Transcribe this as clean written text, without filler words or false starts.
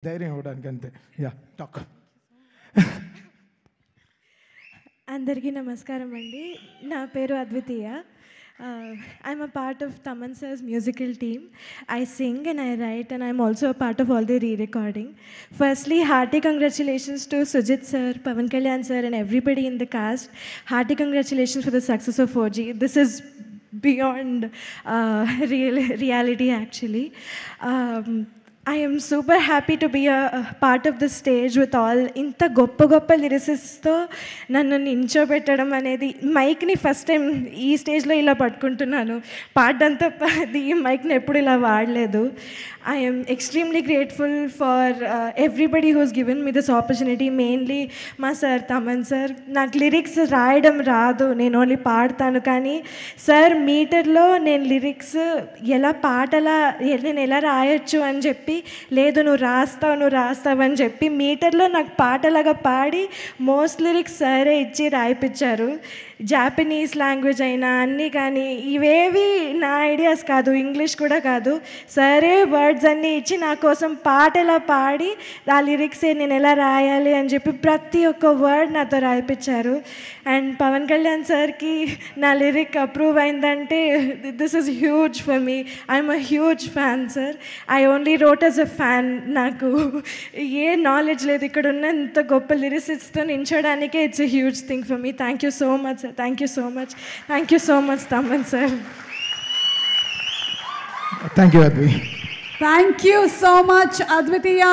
ధైర్యం ఇవ్వడానికి అంతే. Yeah talk. అందరికీ నమస్కారం అండి. నా పేరు అద్వితీయ. I'm a part of Taman sir's musical team. I sing and I write and I'm also a part of all the re-recording. Firstly, hearty congratulations to Sujit sir, Pavan Kalyan sir and everybody in the cast. Hearty congratulations for the success of 4G. This is beyond reality actually. I am super happy to be a part of the stage with all ఇంత గొప్ప గొప్ప లిరిసిస్ట్తో నన్ను నించోబెట్టడం అనేది, మైక్ని first time ఈ స్టేజ్లో ఇలా పట్టుకుంటున్నాను. పాడడంతో ఈ మైక్ని ఎప్పుడు ఇలా వాడలేదు. I am extremely grateful for everybody who's given me this opportunity, mainly మా సార్ తమన్ సార్. నాకు లిరిక్స్ రాయడం రాదు, నేను ఓన్లీ పాడతాను. కానీ సార్ మీటర్లో నేను లిరిక్స్ ఎలా పాటలా నేను ఎలా రాయొచ్చు అని చెప్పి, లేదు నువ్వు రాస్తావు అని చెప్పి మీటర్లో నాకు పాటలాగా పాడి మోస్ట్ లిరిక్స్ సరే ఇచ్చి రాయిపించారు. జాపనీస్ లాంగ్వేజ్ అయినా అన్నీ, కానీ ఇవేవి నా ఐడియాస్ కాదు, ఇంగ్లీష్ కూడా కాదు. సరే వర్డ్స్ అన్నీ ఇచ్చి నా కోసం పాటలా పాడి ఆ లిరిక్సే నేను ఎలా రాయాలి అని చెప్పి ప్రతి ఒక్క వర్డ్ నాతో రాయిపించారు. అండ్ పవన్ కళ్యాణ్ సార్కి నా లిరిక్ అప్రూవ్ అయిందంటే this is huge for me. I'm a huge fan sir. I only wrote as a fan. నాకు ఏ నాలెడ్జ్ లేదు. ఇక్కడ ఉన్న ఇంత గొప్ప లిరిసిస్ట్తో నించోడానికే it's a huge thing for me. Thank you so much sir. Thank you so much. Thank you so much, Taman sir. Thank you, Advi. Thank you so much, Advitiya.